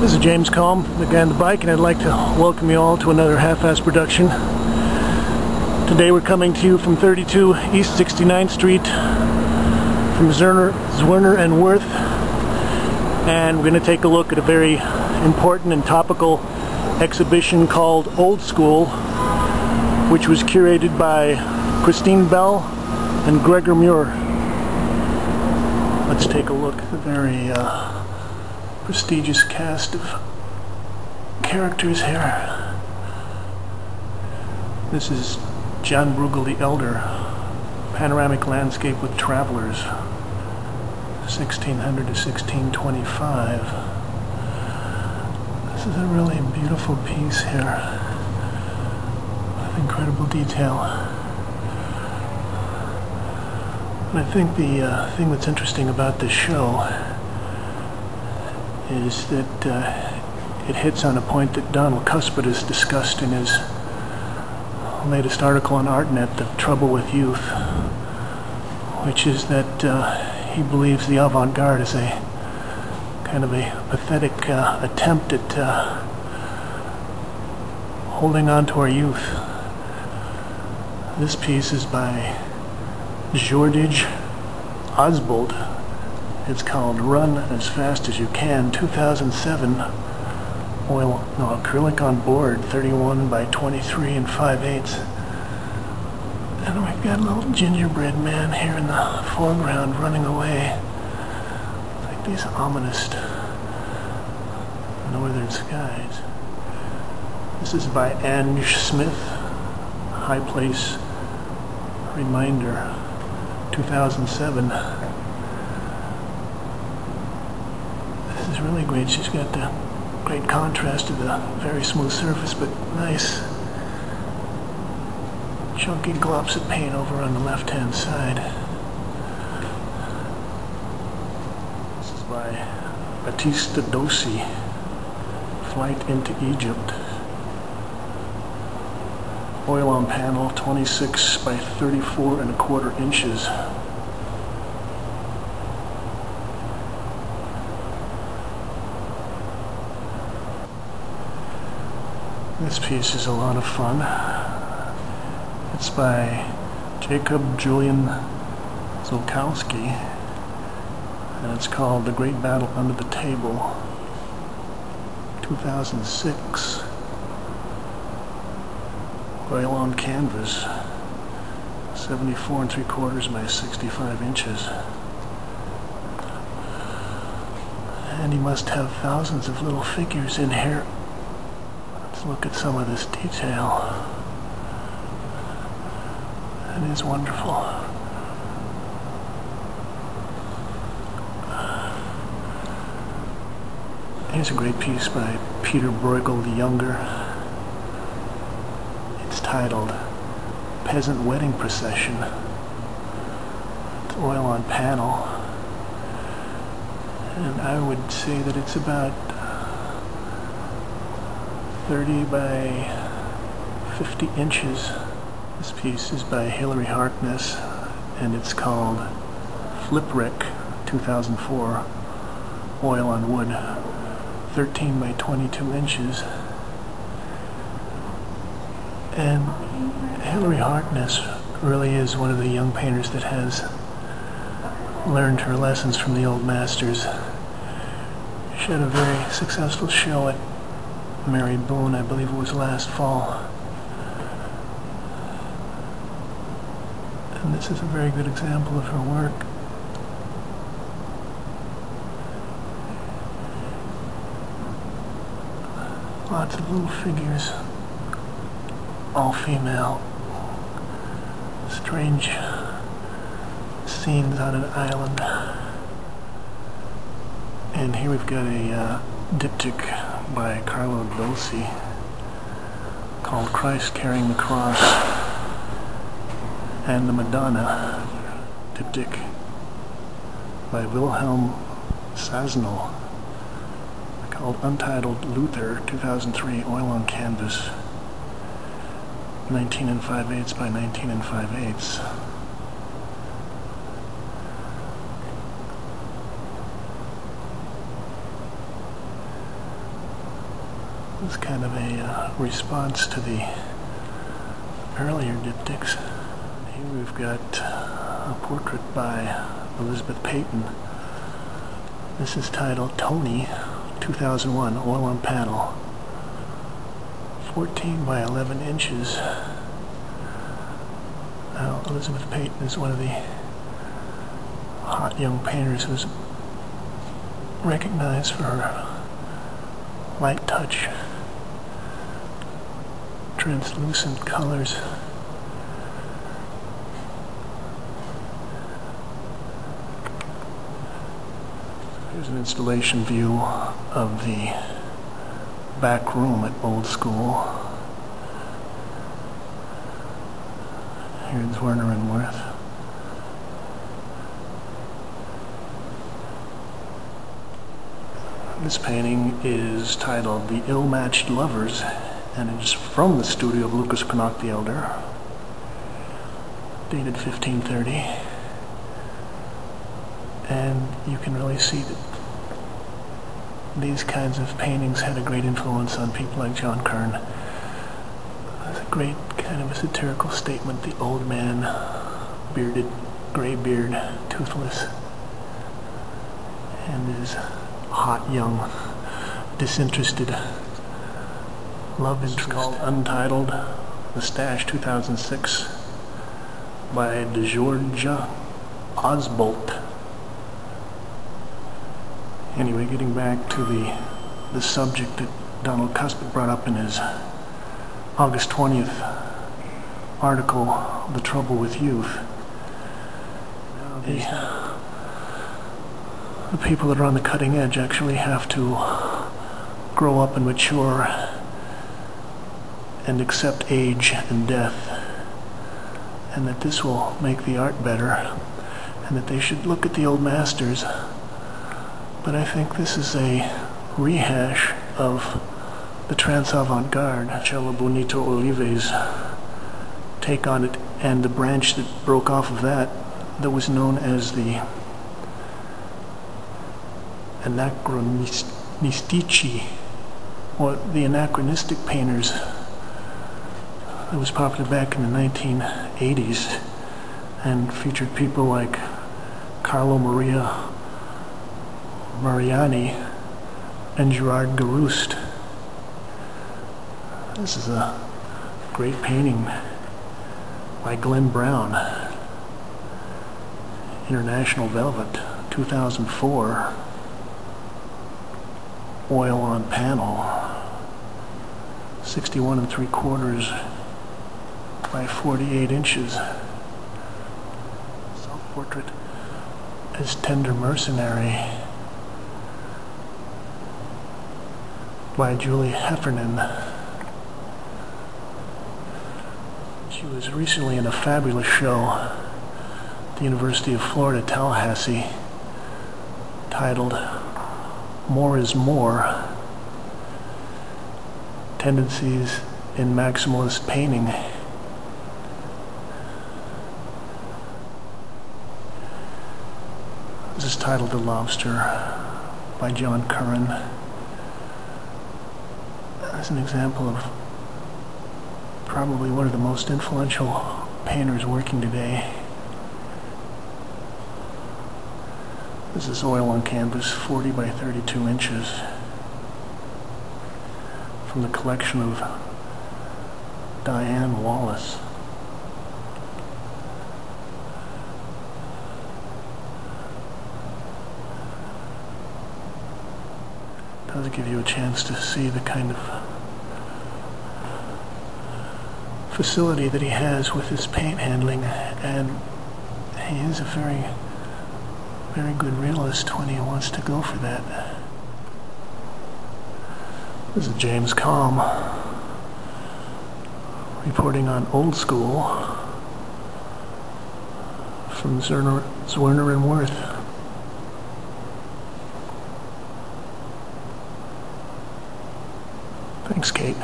This is James Kalm, the guy on the bike, and I'd like to welcome you all to another half-ass production. Today we're coming to you from 32 East 69th Street from ZWIRNER and Wirth, and we're going to take a look at a very important and topical exhibition called Old School, which was curated by Christine Bell and Gregor Muir. Let's take a look at the very prestigious cast of characters here. This is Brueghel the Elder, Panoramic Landscape with Travelers, 1600 to 1625. This is a really beautiful piece here, with incredible detail. And I think the thing that's interesting about this show is that it hits on a point that Donald Cuspidus discussed in his latest article on ArtNet, The Trouble with Youth, which is that he believes the avant-garde is a kind of a pathetic attempt at holding on to our youth. This piece is by George Oswald. It's called Run as Fast as You Can, 2007. Acrylic on board, 31 by 23 and 5/8. And we've got a little gingerbread man here in the foreground running away. Like these ominous northern skies. This is by Anj Smith, High Place Reminder, 2007. This is really great. She's got the great contrast to the very smooth surface, but nice chunky globs of paint over on the left-hand side. This is by Batista Dossi, Flight into Egypt. Oil on panel, 26 by 34 1/4 inches. This piece is a lot of fun. It's by Jakub Julian Ziolkowski, and it's called The Great Battle Under the Table, 2006. Oil on canvas, 74 3/4 by 65 inches. And you must have thousands of little figures in here. Let's look at some of this detail. It is wonderful. Here's a great piece by Pieter Brueghel the Younger. It's titled Peasant Wedding Procession. It's oil on panel. And I would say that it's about 30 by 50 inches. This piece is by Hilary Harkness, and it's called Flipwreck, 2004. Oil on wood, 13 by 22 inches. And Hilary Harkness really is one of the young painters that has learned her lessons from the old masters. She had a very successful show at Mary Boone, I believe it was last fall. And this is a very good example of her work. Lots of little figures, all female. Strange scenes on an island. And here we've got a diptych by Carlo Dolci called Christ Carrying the Cross, and the Madonna diptych by Wilhelm Sasnal called Untitled Luther, 2003, oil on canvas, 19 5/8 by 19 5/8. was kind of a response to the earlier diptychs. Here we've got a portrait by Elizabeth Peyton. This is titled Tony, 2001, oil on panel, 14 by 11 inches. Now, Elizabeth Peyton is one of the hot young painters who's recognized for her light touch, translucent colors. Here's an installation view of the back room at Old School. Here in ZWIRNER WIRTH. This painting is titled The Ill-Matched Lovers, and it is from the studio of Cranach the Elder, dated 1530. And you can really see that these kinds of paintings had a great influence on people like John Currin. It's a great kind of a satirical statement. The old man, bearded, gray beard, toothless, and his hot, young, disinterested love interest. It's called Untitled, The Stash, 2006, by Georgia Osbolt. Anyway, getting back to the subject that Donald Cuspit brought up in his August 20th article, The Trouble with Youth. The people that are on the cutting edge actually have to grow up and mature and accept age and death, and that this will make the art better, and that they should look at the old masters. But I think this is a rehash of the trance avant-garde, Cello Bonito Olive's take on it, and the branch that broke off of that was known as the Anachronistici, or the anachronistic painters, that was popular back in the 1980s and featured people like Carlo Maria Mariani and Gerard Garouste. This is a great painting by Glenn Brown, International Velvet, 2004, oil on panel, 61 3/4 by 48 inches. Self-portrait as Tender Mercenary by Julie Heffernan. She was recently in a fabulous show at the University of Florida, Tallahassee, titled More is More, Tendencies in Maximalist Painting. This is titled The Lobster by John Currin. As an example of probably one of the most influential painters working today. This is oil on canvas, 40 by 32 inches, from the collection of Diane Wallace. It does give you a chance to see the kind of facility that he has with his paint handling, and he is a very good realist when he wants to go for that. This is James Kalm reporting on Old School from ZWIRNER WIRTH. Thanks, Kate.